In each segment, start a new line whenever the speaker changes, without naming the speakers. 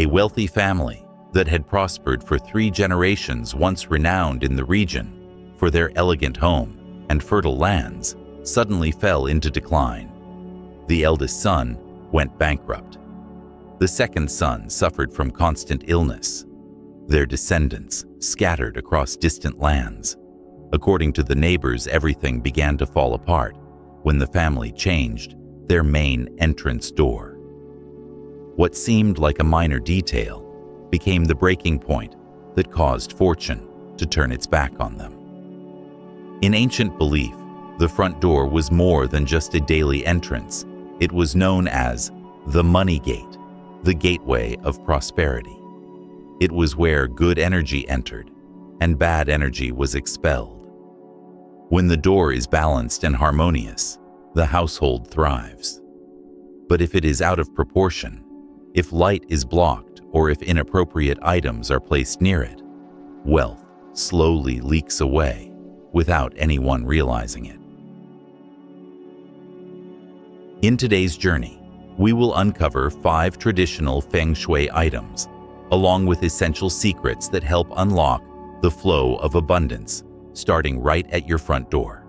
wealthy family that had prospered for 3 generations, once renowned in the region for their elegant home and fertile lands, suddenly fell into decline. The eldest son went bankrupt. The second son suffered from constant illness. Their descendants scattered across distant lands. According to the neighbors, everything began to fall apart when the family changed their main entrance door. What seemed like a minor detail became the breaking point that caused fortune to turn its back on them. In ancient belief, the front door was more than just a daily entrance. It was known as the money gate, the gateway of prosperity. It was where good energy entered and bad energy was expelled. When the door is balanced and harmonious, the household thrives. But if it is out of proportion, if light is blocked, or if inappropriate items are placed near it, wealth slowly leaks away without anyone realizing it. In today's journey, we will uncover 5 traditional Feng Shui items, along with essential secrets that help unlock the flow of abundance, starting right at your front door.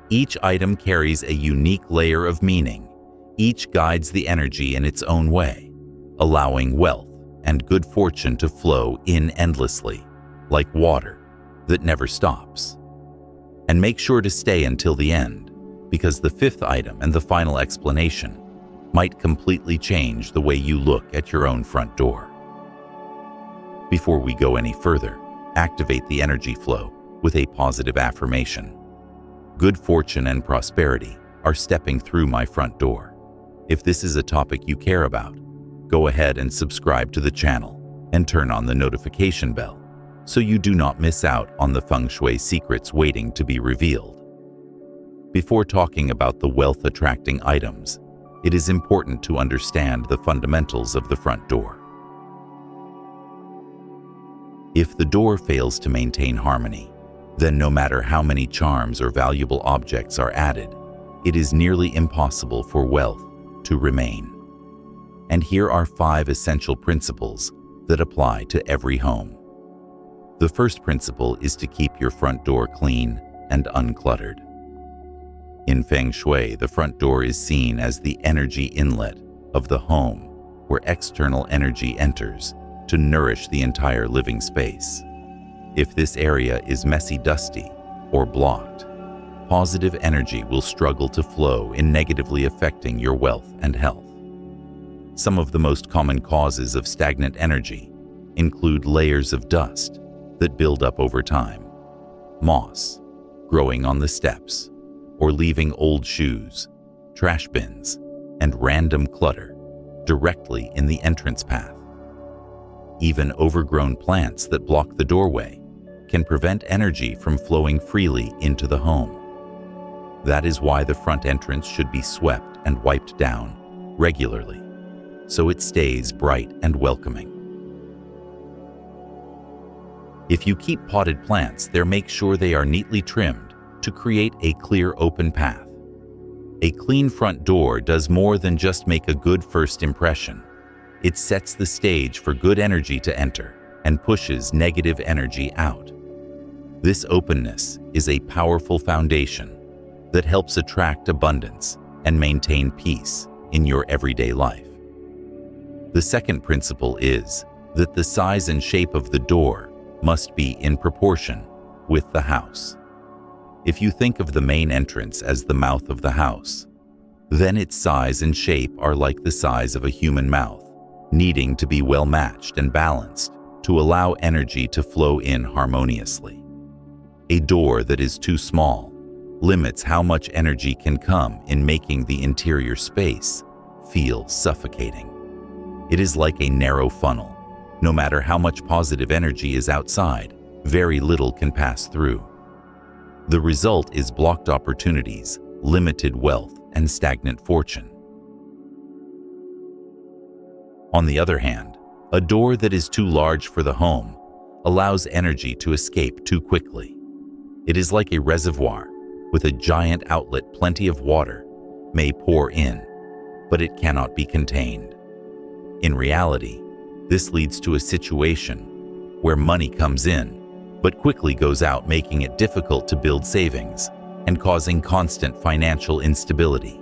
Each item carries a unique layer of meaning. Each guides the energy in its own way, allowing wealth and good fortune to flow in endlessly, like water that never stops. And make sure to stay until the end, because the 5th item and the final explanation might completely change the way you look at your own front door. Before we go any further, activate the energy flow with a positive affirmation. Good fortune and prosperity are stepping through my front door. If this is a topic you care about, go ahead and subscribe to the channel and turn on the notification bell so you do not miss out on the Feng Shui secrets waiting to be revealed. Before talking about the wealth-attracting items, it is important to understand the fundamentals of the front door. If the door fails to maintain harmony, then no matter how many charms or valuable objects are added, it is nearly impossible for wealth to remain. And here are 5 essential principles that apply to every home. The first principle is to keep your front door clean and uncluttered. In Feng Shui, the front door is seen as the energy inlet of the home, where external energy enters to nourish the entire living space. If this area is messy, dusty, or blocked, positive energy will struggle to flow in, negatively affecting your wealth and health. Some of the most common causes of stagnant energy include layers of dust that build up over time, moss growing on the steps, or leaving old shoes, trash bins, and random clutter directly in the entrance path. Even overgrown plants that block the doorway can prevent energy from flowing freely into the home. That is why the front entrance should be swept and wiped down regularly, so it stays bright and welcoming. If you keep potted plants there, make sure they are neatly trimmed to create a clear, open path. A clean front door does more than just make a good first impression. It sets the stage for good energy to enter and pushes negative energy out. This openness is a powerful foundation that helps attract abundance and maintain peace in your everyday life. The second principle is that the size and shape of the door must be in proportion with the house. If you think of the main entrance as the mouth of the house, then its size and shape are like the size of a human mouth, needing to be well matched and balanced to allow energy to flow in harmoniously. A door that is too small limits how much energy can come in, making the interior space feel suffocating. It is like a narrow funnel. No matter how much positive energy is outside, very little can pass through. The result is blocked opportunities, limited wealth, and stagnant fortune. On the other hand, a door that is too large for the home allows energy to escape too quickly. It is like a reservoir with a giant outlet. Plenty of water may pour in, but it cannot be contained. In reality, This leads to a situation where money comes in, but quickly goes out, making it difficult to build savings and causing constant financial instability.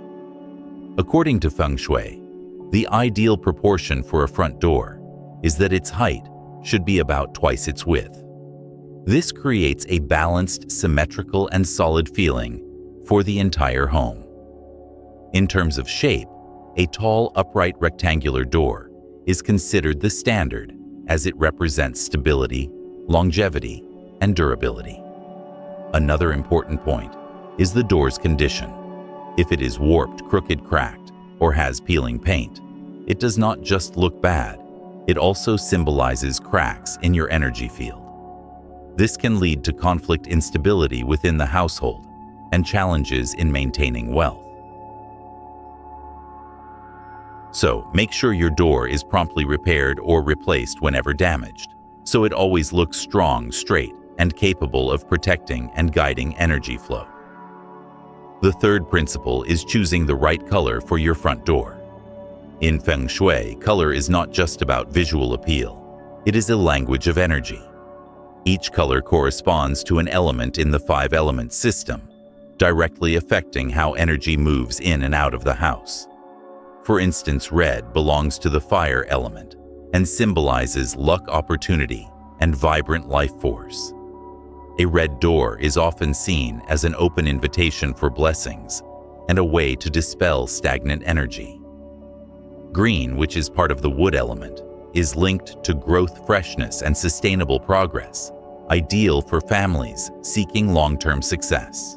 According to Feng Shui, the ideal proportion for a front door is that its height should be about twice its width. This creates a balanced, symmetrical, and solid feeling for the entire home. In terms of shape, a tall, upright rectangular door is considered the standard as it represents stability, longevity, and durability. Another important point is the door's condition. If it is warped, crooked, cracked, or has peeling paint, it does not just look bad, it also symbolizes cracks in your energy field. This can lead to conflict, instability within the household, and challenges in maintaining wealth. So, make sure your door is promptly repaired or replaced whenever damaged, so it always looks strong, straight, and capable of protecting and guiding energy flow. The third principle is choosing the right color for your front door. In Feng Shui, color is not just about visual appeal. It is a language of energy. Each color corresponds to an element in the 5-element system, directly affecting how energy moves in and out of the house. For instance, red belongs to the fire element and symbolizes luck, opportunity, and vibrant life force. A red door is often seen as an open invitation for blessings and a way to dispel stagnant energy. Green, which is part of the wood element, is linked to growth, freshness, and sustainable progress, ideal for families seeking long-term success.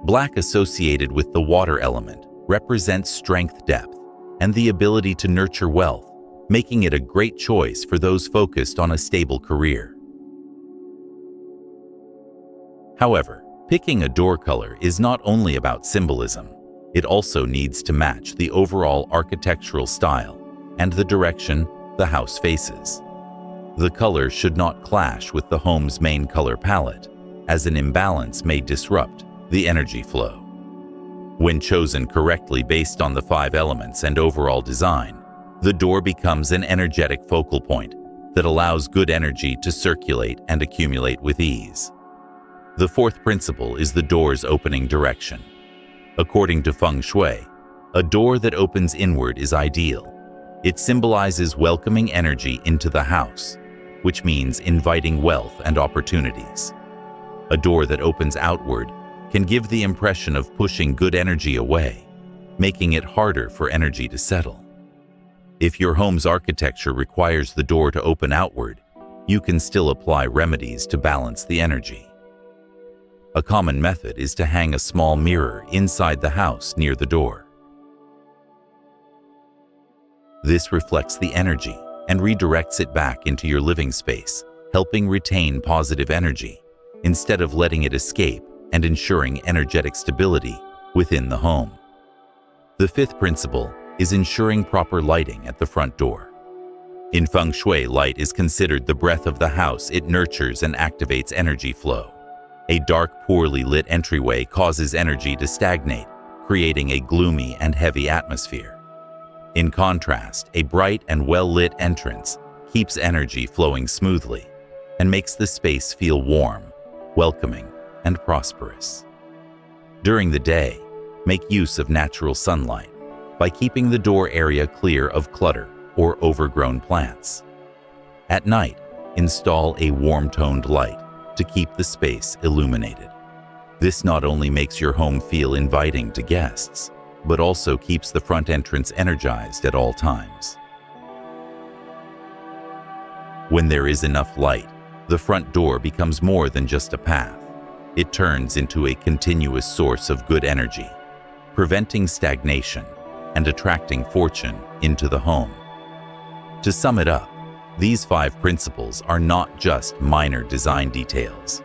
Black, associated with the water element, represents strength, depth, and the ability to nurture wealth, making it a great choice for those focused on a stable career. However, picking a door color is not only about symbolism, it also needs to match the overall architectural style and the direction the house faces. The color should not clash with the home's main color palette, as an imbalance may disrupt the energy flow. When chosen correctly based on the 5 elements and overall design, the door becomes an energetic focal point that allows good energy to circulate and accumulate with ease. The fourth principle is the door's opening direction. According to Feng Shui, a door that opens inward is ideal. It symbolizes welcoming energy into the house, which means inviting wealth and opportunities. A door that opens outward can give the impression of pushing good energy away, making it harder for energy to settle. If your home's architecture requires the door to open outward, you can still apply remedies to balance the energy. A common method is to hang a small mirror inside the house near the door. This reflects the energy and redirects it back into your living space, helping retain positive energy instead of letting it escape and ensuring energetic stability within the home. The fifth principle is ensuring proper lighting at the front door. In Feng Shui, light is considered the breath of the house. It nurtures and activates energy flow. A dark, poorly lit entryway causes energy to stagnate, creating a gloomy and heavy atmosphere. In contrast, a bright and well-lit entrance keeps energy flowing smoothly and makes the space feel warm, welcoming, and prosperous. During the day, make use of natural sunlight by keeping the door area clear of clutter or overgrown plants. At night, install a warm-toned light to keep the space illuminated. This not only makes your home feel inviting to guests, but also keeps the front entrance energized at all times. When there is enough light, the front door becomes more than just a path. It turns into a continuous source of good energy, preventing stagnation and attracting fortune into the home. To sum it up, these 5 principles are not just minor design details.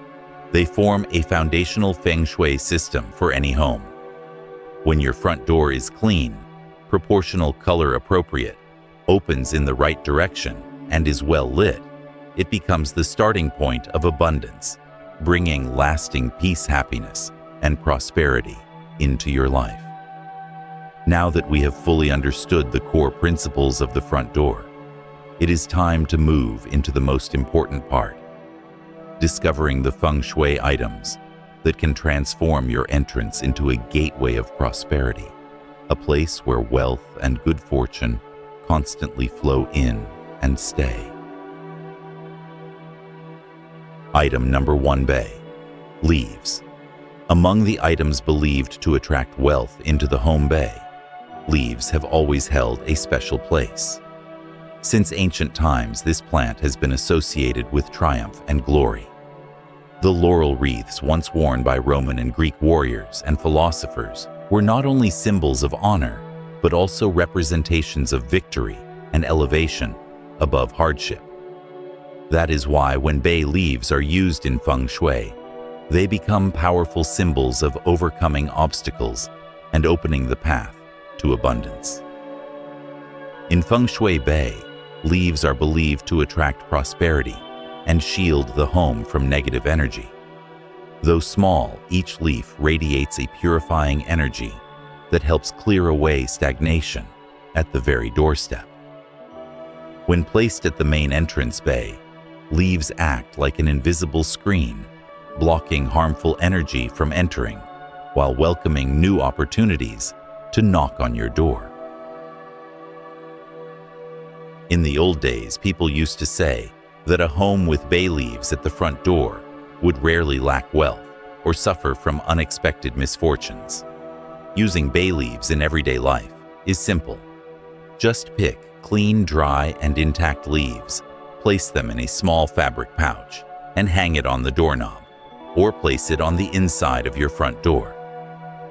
They form a foundational Feng Shui system for any home. When your front door is clean, proportional, color appropriate, opens in the right direction, and is well lit, it becomes the starting point of abundance, bringing lasting peace, happiness, and prosperity into your life. Now that we have fully understood the core principles of the front door, it is time to move into the most important part, discovering the Feng Shui items that can transform your entrance into a gateway of prosperity, a place where wealth and good fortune constantly flow in and stay. Item number 1: Bay leaves. Among the items believed to attract wealth into the home bay, leaves have always held a special place. Since ancient times, this plant has been associated with triumph and glory. The laurel wreaths once worn by Roman and Greek warriors and philosophers were not only symbols of honor, but also representations of victory and elevation above hardship. That is why when bay leaves are used in Feng Shui, they become powerful symbols of overcoming obstacles and opening the path to abundance. In Feng Shui Bay, leaves are believed to attract prosperity and shield the home from negative energy. Though small, each leaf radiates a purifying energy that helps clear away stagnation at the very doorstep. When placed at the main entrance bay, leaves act like an invisible screen, blocking harmful energy from entering while welcoming new opportunities to knock on your door. In the old days, people used to say that a home with bay leaves at the front door would rarely lack wealth or suffer from unexpected misfortunes. Using bay leaves in everyday life is simple. Just pick clean, dry, and intact leaves, place them in a small fabric pouch, and hang it on the doorknob, or place it on the inside of your front door.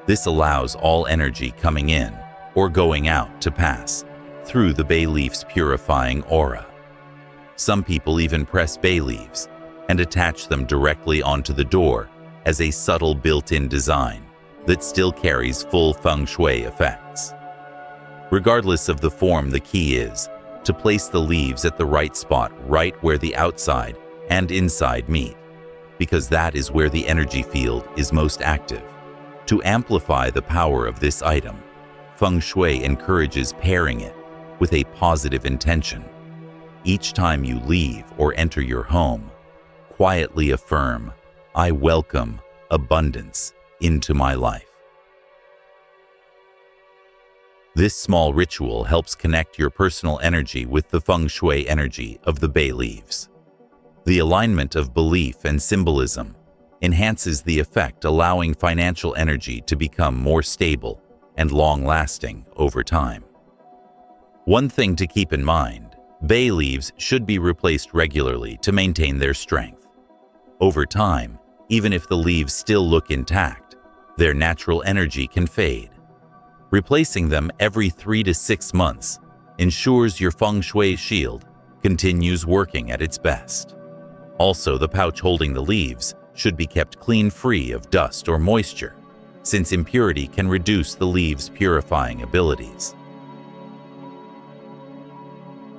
This allows all energy coming in or going out to pass through the bay leaf's purifying aura. Some people even press bay leaves and attach them directly onto the door as a subtle built-in design that still carries full Feng Shui effects. Regardless of the form, the key is to place the leaves at the right spot, right where the outside and inside meet, because that is where the energy field is most active. To amplify the power of this item, Feng Shui encourages pairing it with a positive intention. Each time you leave or enter your home, quietly affirm, "I welcome abundance into my life." This small ritual helps connect your personal energy with the Feng Shui energy of the bay leaves. The alignment of belief and symbolism enhances the effect, allowing financial energy to become more stable and long-lasting over time. One thing to keep in mind: bay leaves should be replaced regularly to maintain their strength. Over time, even if the leaves still look intact, their natural energy can fade. Replacing them every 3 to 6 months ensures your Feng Shui shield continues working at its best. Also, the pouch holding the leaves should be kept clean, free of dust or moisture, since impurity can reduce the leaves' purifying abilities.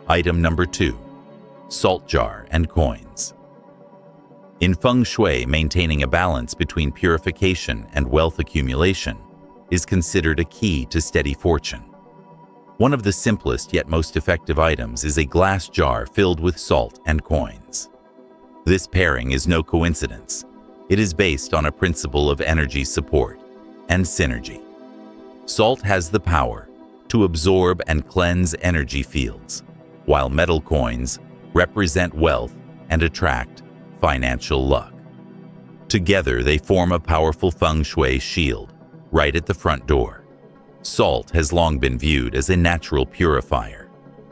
Item number 2: Salt jar and coins. In Feng Shui, maintaining a balance between purification and wealth accumulation is considered a key to steady fortune. One of the simplest yet most effective items is a glass jar filled with salt and coins. This pairing is no coincidence. It is based on a principle of energy support and synergy. Salt has the power to absorb and cleanse energy fields, while metal coins represent wealth and attract financial luck. Together, they form a powerful Feng Shui shield right at the front door. Salt has long been viewed as a natural purifier.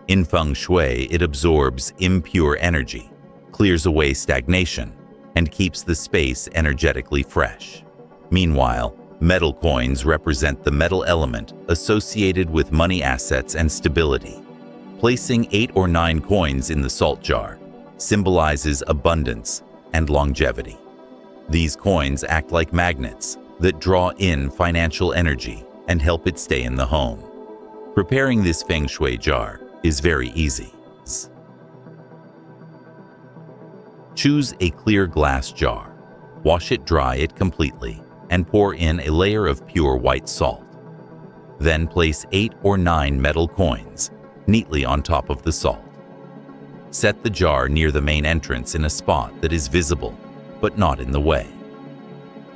In Feng Shui, it absorbs impure energy, clears away stagnation, and keeps the space energetically fresh. Meanwhile, metal coins represent the metal element associated with money, assets, and stability. Placing 8 or 9 coins in the salt jar symbolizes abundance and longevity. These coins act like magnets that draw in financial energy and help it stay in the home. Preparing this Feng Shui jar is very easy. Choose a clear glass jar, wash it, dry it completely, and pour in a layer of pure white salt. Then place 8 or 9 metal coins neatly on top of the salt. Set the jar near the main entrance in a spot that is visible, but not in the way.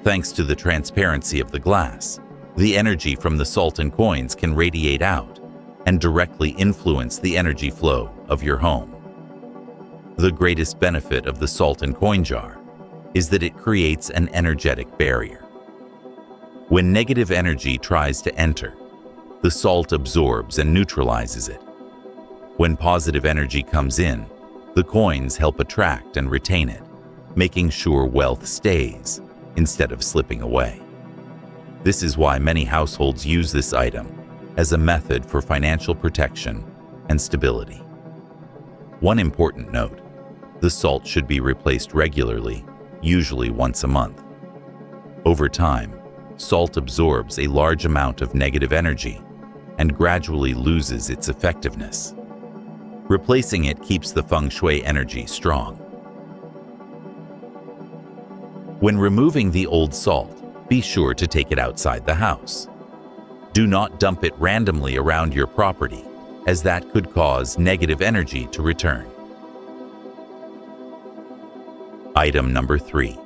Thanks to the transparency of the glass, the energy from the salt and coins can radiate out and directly influence the energy flow of your home. The greatest benefit of the salt and coin jar is that it creates an energetic barrier. When negative energy tries to enter, the salt absorbs and neutralizes it. When positive energy comes in, the coins help attract and retain it, making sure wealth stays instead of slipping away. This is why many households use this item as a method for financial protection and stability. One important note: the salt should be replaced regularly, usually once a month. Over time, salt absorbs a large amount of negative energy and gradually loses its effectiveness. Replacing it keeps the Feng Shui energy strong. When removing the old salt, be sure to take it outside the house. Do not dump it randomly around your property, as that could cause negative energy to return. Item number 3.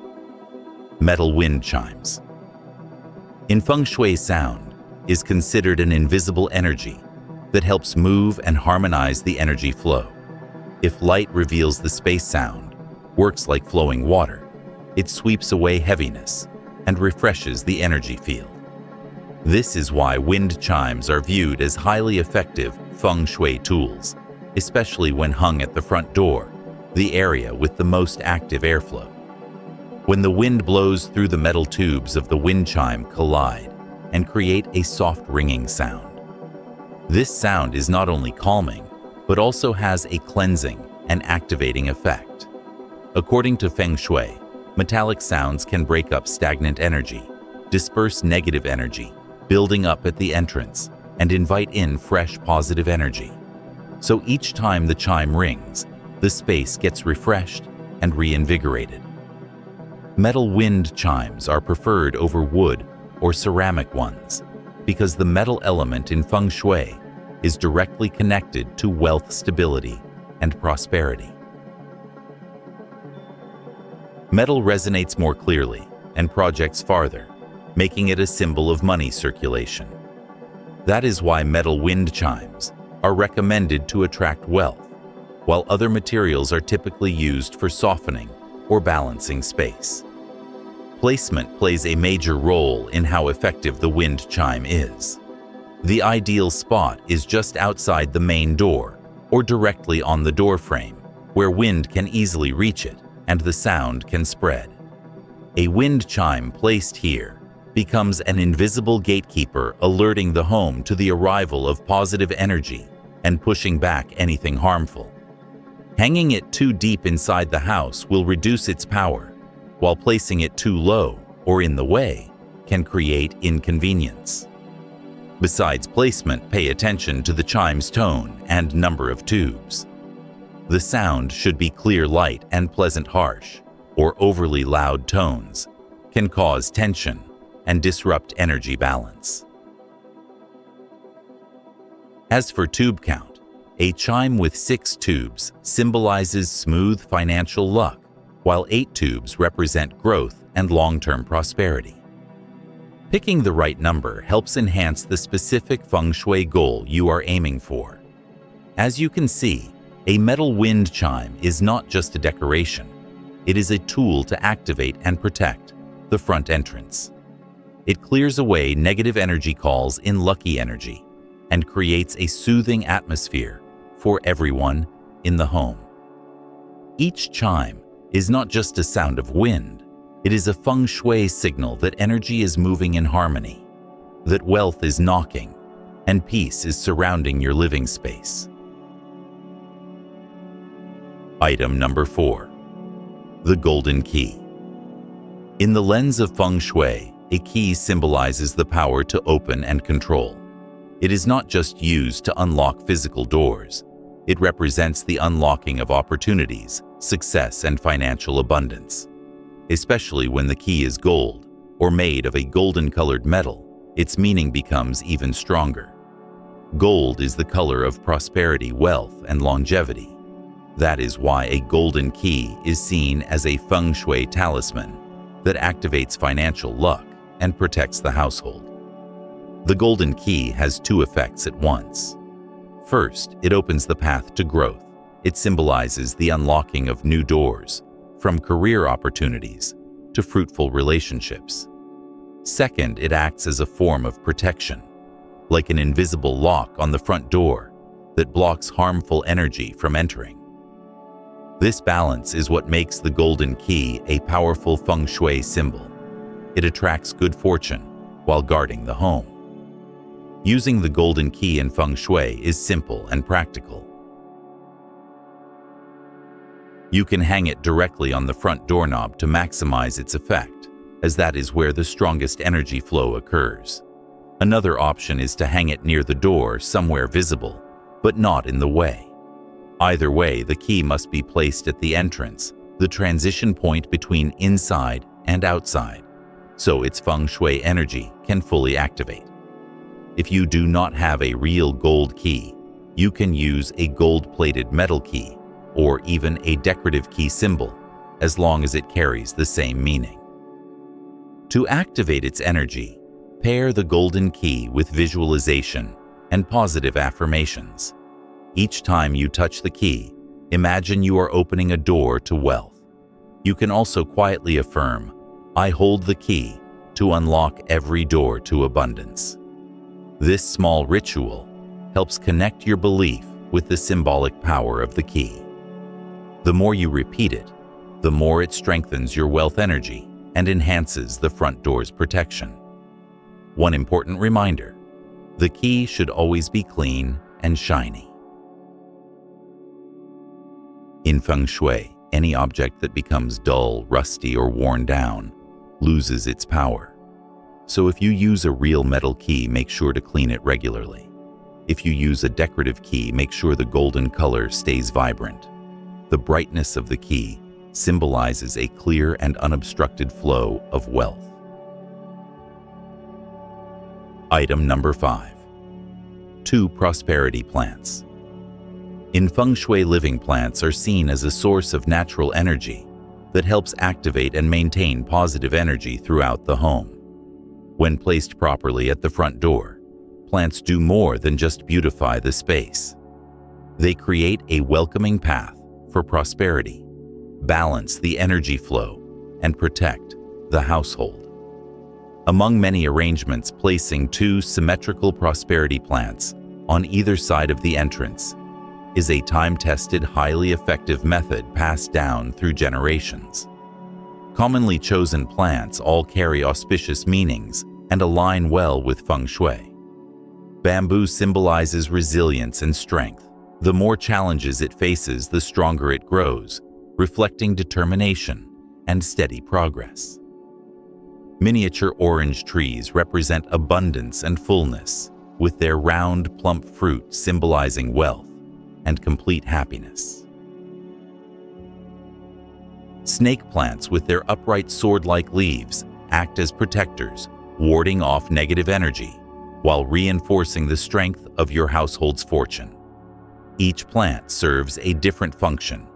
Metal wind chimes. In Feng Shui, sound is considered an invisible energy that helps move and harmonize the energy flow. If light reveals the space, sound works like flowing water. It sweeps away heaviness and refreshes the energy field. This is why wind chimes are viewed as highly effective Feng Shui tools, especially when hung at the front door, the area with the most active airflow. When the wind blows through, the metal tubes of the wind chime collide and create a soft ringing sound. This sound is not only calming, but also has a cleansing and activating effect. According to Feng Shui, metallic sounds can break up stagnant energy, disperse negative energy, building up at the entrance, and invite in fresh positive energy. So each time the chime rings, the space gets refreshed and reinvigorated. Metal wind chimes are preferred over wood or ceramic ones because the metal element in Feng Shui is directly connected to wealth, stability, and prosperity. Metal resonates more clearly and projects farther, making it a symbol of money circulation. That is why metal wind chimes are recommended to attract wealth, while other materials are typically used for softening or balancing space. Placement plays a major role in how effective the wind chime is. The ideal spot is just outside the main door or directly on the door frame, where wind can easily reach it and the sound can spread. A wind chime placed here becomes an invisible gatekeeper, alerting the home to the arrival of positive energy and pushing back anything harmful. Hanging it too deep inside the house will reduce its power, while placing it too low or in the way can create inconvenience. Besides placement, pay attention to the chime's tone and number of tubes. The sound should be clear, light, and pleasant. Harsh or overly loud tones can cause tension and disrupt energy balance. As for tube count, a chime with 6 tubes symbolizes smooth financial luck, while 8 tubes represent growth and long-term prosperity. Picking the right number helps enhance the specific Feng Shui goal you are aiming for. As you can see, a metal wind chime is not just a decoration. It is a tool to activate and protect the front entrance. It clears away negative energy, calls in lucky energy, and creates a soothing atmosphere for everyone in the home. Each chime is not just a sound of wind. It is a Feng Shui signal that energy is moving in harmony, that wealth is knocking, and peace is surrounding your living space. Item number 4. The golden key. In the lens of Feng Shui, a key symbolizes the power to open and control. It is not just used to unlock physical doors. It represents the unlocking of opportunities, success, and financial abundance. Especially when the key is gold or made of a golden-colored metal, its meaning becomes even stronger. Gold is the color of prosperity, wealth, and longevity. That is why a golden key is seen as a Feng Shui talisman that activates financial luck and protects the household. The golden key has two effects at once. First, it opens the path to growth. It symbolizes the unlocking of new doors, from career opportunities to fruitful relationships. Second, it acts as a form of protection, like an invisible lock on the front door that blocks harmful energy from entering. This balance is what makes the golden key a powerful Feng Shui symbol. It attracts good fortune while guarding the home. Using the golden key in Feng Shui is simple and practical. You can hang it directly on the front doorknob to maximize its effect, as that is where the strongest energy flow occurs. Another option is to hang it near the door, somewhere visible, but not in the way. Either way, the key must be placed at the entrance, the transition point between inside and outside, so its Feng Shui energy can fully activate. If you do not have a real gold key, you can use a gold-plated metal key or even a decorative key symbol, as long as it carries the same meaning. To activate its energy, pair the golden key with visualization and positive affirmations. Each time you touch the key, imagine you are opening a door to wealth. You can also quietly affirm, "I hold the key to unlock every door to abundance." This small ritual helps connect your belief with the symbolic power of the key. The more you repeat it, the more it strengthens your wealth energy and enhances the front door's protection. One important reminder: the key should always be clean and shiny. In Feng Shui, any object that becomes dull, rusty, or worn down loses its power. So if you use a real metal key, make sure to clean it regularly. If you use a decorative key, make sure the golden color stays vibrant. The brightness of the key symbolizes a clear and unobstructed flow of wealth. Item number 5. 2 prosperity plants. In Feng Shui, living plants are seen as a source of natural energy that helps activate and maintain positive energy throughout the home. When placed properly at the front door, plants do more than just beautify the space. They create a welcoming path for prosperity, balance the energy flow, and protect the household. Among many arrangements, placing 2 symmetrical prosperity plants on either side of the entrance is a time-tested, highly effective method passed down through generations. Commonly chosen plants all carry auspicious meanings and align well with Feng Shui. Bamboo symbolizes resilience and strength. The more challenges it faces, the stronger it grows, reflecting determination and steady progress. Miniature orange trees represent abundance and fullness, with their round, plump fruit symbolizing wealth and complete happiness. Snake plants with their upright sword-like leaves act as protectors, warding off negative energy while reinforcing the strength of your household's fortune. Each plant serves a different function,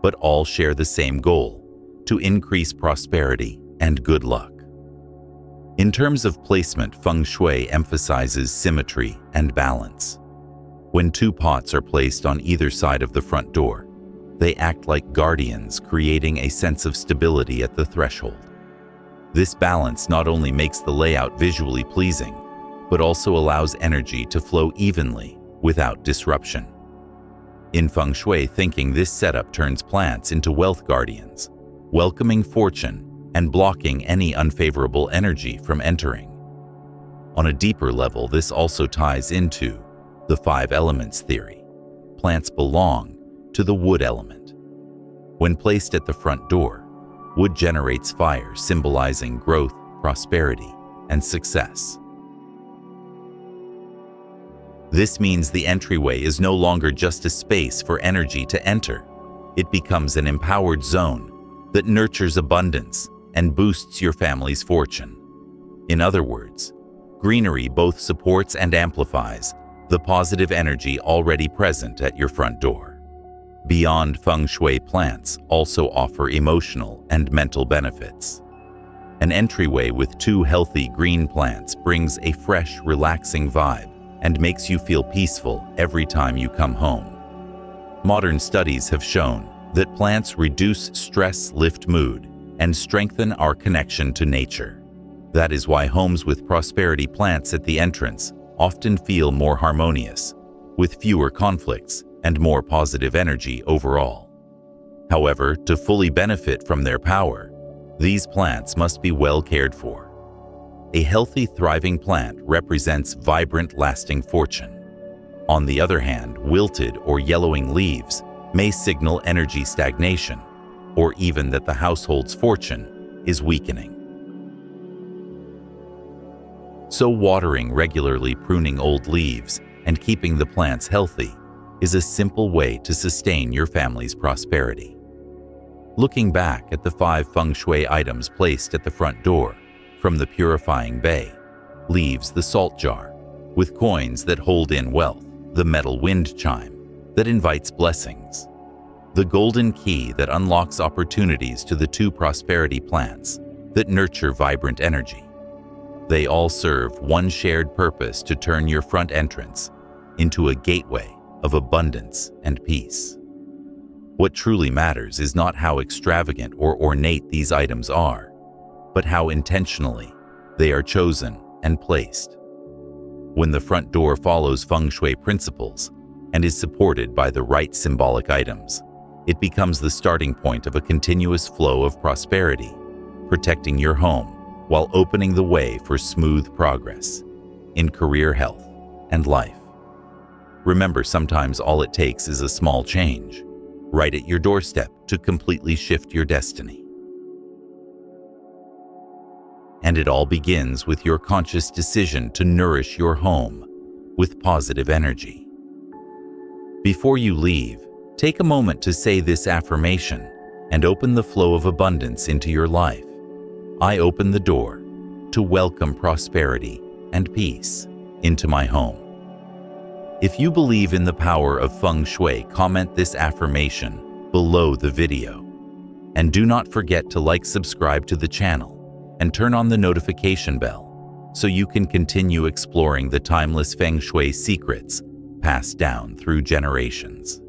but all share the same goal: to increase prosperity and good luck. In terms of placement, Feng Shui emphasizes symmetry and balance. When 2 pots are placed on either side of the front door, they act like guardians, creating a sense of stability at the threshold. This balance not only makes the layout visually pleasing, but also allows energy to flow evenly without disruption. In Feng Shui thinking, this setup turns plants into wealth guardians, welcoming fortune and blocking any unfavorable energy from entering. On a deeper level, this also ties into the 5 elements theory. Plants belong to the wood element. When placed at the front door, wood generates fire, symbolizing growth, prosperity, and success. This means the entryway is no longer just a space for energy to enter. It becomes an empowered zone that nurtures abundance and boosts your family's fortune. In other words, greenery both supports and amplifies the positive energy already present at your front door. Beyond Feng Shui, plants also offer emotional and mental benefits. An entryway with 2 healthy green plants brings a fresh, relaxing vibe and makes you feel peaceful every time you come home. Modern studies have shown that plants reduce stress, lift mood, and strengthen our connection to nature. That is why homes with prosperity plants at the entrance often feel more harmonious, with fewer conflicts and more positive energy overall. However, to fully benefit from their power, these plants must be well cared for. A healthy, thriving plant represents vibrant, lasting fortune. On the other hand, wilted or yellowing leaves may signal energy stagnation, or even that the household's fortune is weakening. So watering regularly, pruning old leaves, and keeping the plants healthy is a simple way to sustain your family's prosperity. Looking back at the 5 Feng Shui items placed at the front door, from the purifying bay, leaves the salt jar, with coins that hold in wealth, the metal wind chime that invites blessings, the golden key that unlocks opportunities to the 2 prosperity plants that nurture vibrant energy. They all serve one shared purpose: to turn your front entrance into a gateway of abundance and peace. What truly matters is not how extravagant or ornate these items are, but how intentionally they are chosen and placed. When the front door follows Feng Shui principles and is supported by the right symbolic items, it becomes the starting point of a continuous flow of prosperity, protecting your home while opening the way for smooth progress in career, health, and life. Remember, sometimes all it takes is a small change, right at your doorstep, to completely shift your destiny. And it all begins with your conscious decision to nourish your home with positive energy. Before you leave, take a moment to say this affirmation and open the flow of abundance into your life. I open the door to welcome prosperity and peace into my home. If you believe in the power of Feng Shui, comment this affirmation below the video. And do not forget to like, subscribe to the channel, and turn on the notification bell so you can continue exploring the timeless Feng Shui secrets passed down through generations.